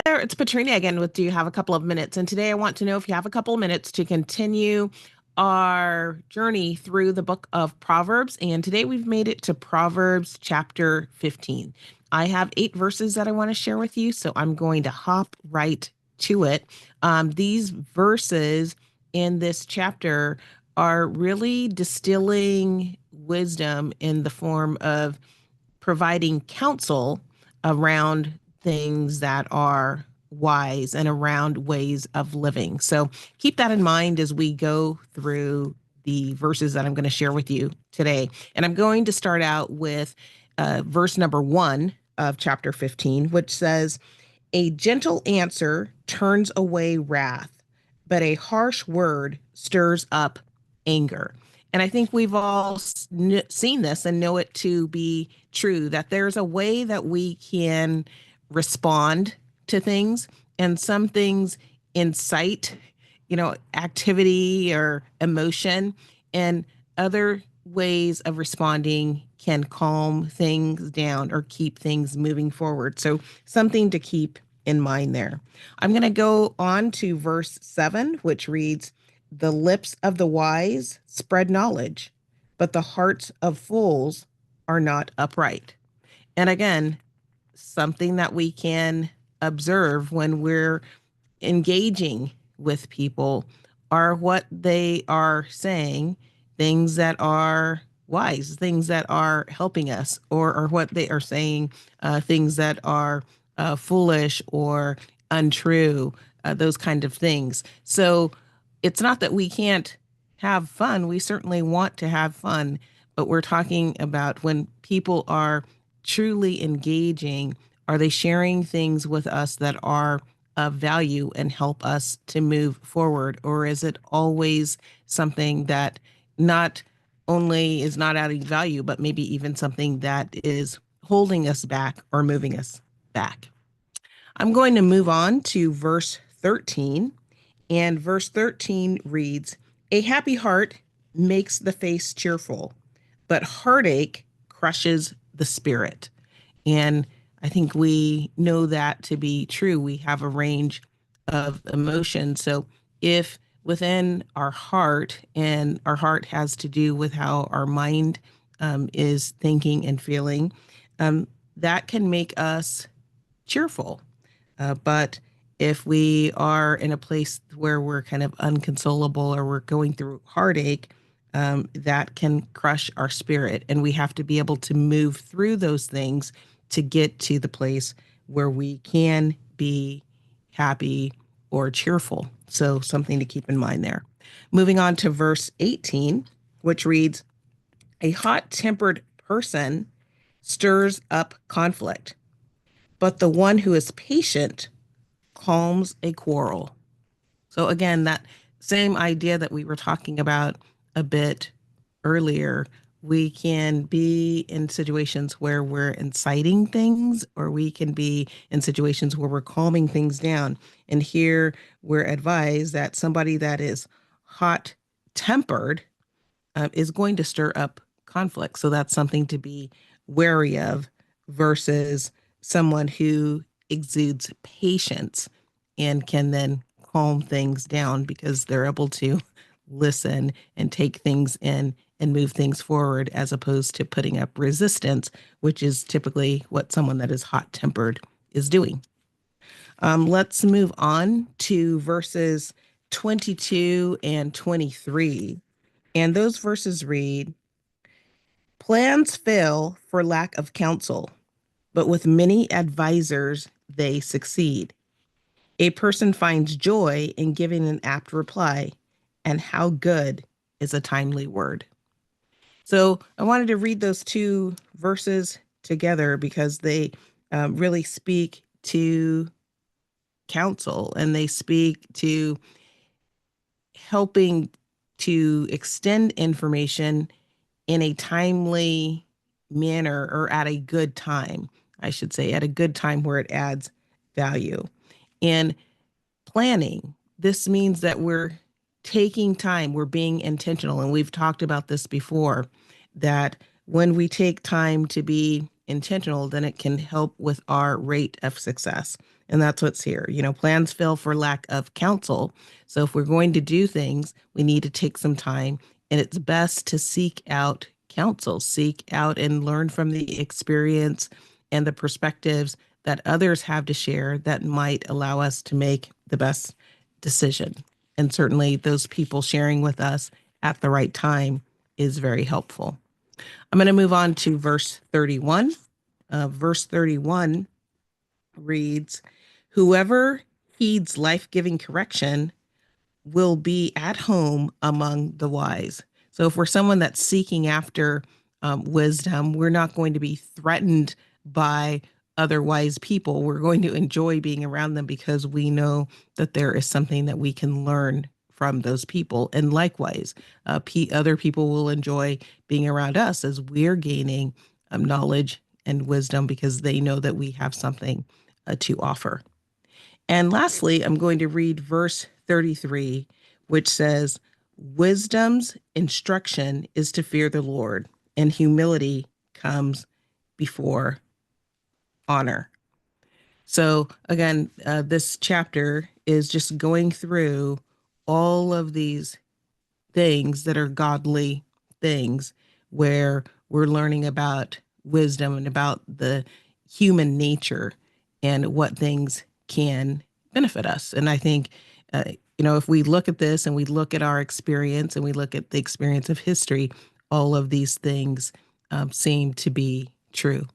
There, it's Patrina again with Do You Have a Couple of Minutes? And today I want to know if you have a couple of minutes to continue our journey through the book of Proverbs. And today we've made it to Proverbs chapter 15. I have 8 verses that I want to share with you, so I'm going to hop right to it. These verses in this chapter are really distilling wisdom in the form of providing counsel around things that are wise and around ways of living. So keep that in mind as we go through the verses that I'm going to share with you today. And I'm going to start out with verse number 1 of chapter 15, which says, "A gentle answer turns away wrath, but a harsh word stirs up anger." And I think we've all seen this and know it to be true, that there's a way that we can respond to things, and some things incite, activity or emotion, and other ways of responding can calm things down or keep things moving forward. So something to keep in mind there. I'm going to go on to verse 7, which reads, "The lips of the wise spread knowledge, but the hearts of fools are not upright." And again, something that we can observe when we're engaging with people are what they are saying, things that are wise, things that are helping us, or what they are saying, things that are foolish or untrue, those kind of things. So it's not that we can't have fun. We certainly want to have fun, but we're talking about when people are truly engaging, are they sharing things with us that are of value and help us to move forward? Or is it always something that not only is not adding value, but maybe even something that is holding us back or moving us back? I'm going to move on to verse 13. And verse 13 reads, "A happy heart makes the face cheerful, but heartache crushes the spirit." And I think we know that to be true. We have a range of emotions. So if within our heart, and our heart has to do with how our mind is thinking and feeling, that can make us cheerful. But if we are in a place where we're kind of unconsolable or we're going through heartache, that can crush our spirit. And we have to be able to move through those things to get to the place where we can be happy or cheerful. So something to keep in mind there. Moving on to verse 18, which reads, "A hot-tempered person stirs up conflict, but the one who is patient calms a quarrel." So again, that same idea that we were talking about a bit earlier, we can be in situations where we're inciting things, or we can be in situations where we're calming things down. And here we're advised that somebody that is hot tempered is going to stir up conflict. So that's something to be wary of versus someone who exudes patience and can then calm things down because they're able to listen and take things in and move things forward, as opposed to putting up resistance, which is typically what someone that is hot tempered is doing. Let's move on to verses 22 and 23. And those verses read, "Plans fail for lack of counsel, but with many advisors they succeed. A person finds joy in giving an apt reply, and how good is a timely word." So I wanted to read those 2 verses together because they really speak to counsel, and they speak to helping to extend information in a timely manner, or at a good time, I should say, at a good time where it adds value. And planning, this means that we're taking time, we're being intentional. And we've talked about this before, that when we take time to be intentional, then it can help with our rate of success. And that's what's here. Plans fail for lack of counsel. So if we're going to do things, we need to take some time, and it's best to seek out counsel, seek out and learn from the experience and the perspectives that others have to share that might allow us to make the best decision. And certainly those people sharing with us at the right time is very helpful. I'm going to move on to verse 31. Verse 31 reads, "Whoever heeds life-giving correction will be at home among the wise." So if we're someone that's seeking after wisdom, we're not going to be threatened by other wise people. We're going to enjoy being around them because we know that there is something that we can learn from those people. And likewise, other people will enjoy being around us as we're gaining knowledge and wisdom because they know that we have something to offer. And lastly, I'm going to read verse 33, which says, "Wisdom's instruction is to fear the Lord, and humility comes before honor." So again, this chapter is just going through all of these things that are godly things where we're learning about wisdom and about the human nature and what things can benefit us. And I think, if we look at this and we look at our experience and we look at the experience of history, all of these things seem to be true.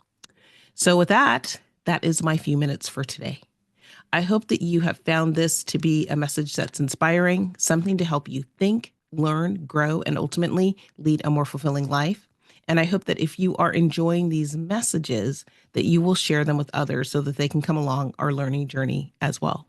So with that, that is my few minutes for today. I hope that you have found this to be a message that's inspiring, something to help you think, learn, grow, and ultimately lead a more fulfilling life. And I hope that if you are enjoying these messages, that you will share them with others so that they can come along our learning journey as well.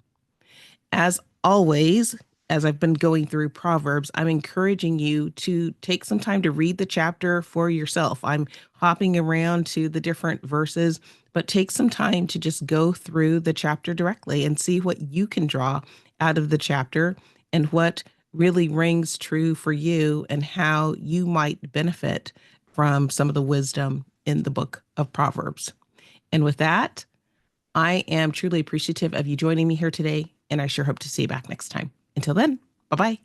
As always, as I've been going through Proverbs, I'm encouraging you to take some time to read the chapter for yourself. I'm hopping around to the different verses, but take some time to just go through the chapter directly and see what you can draw out of the chapter and what really rings true for you and how you might benefit from some of the wisdom in the book of Proverbs. And with that, I am truly appreciative of you joining me here today, and I sure hope to see you back next time. Until then, bye-bye.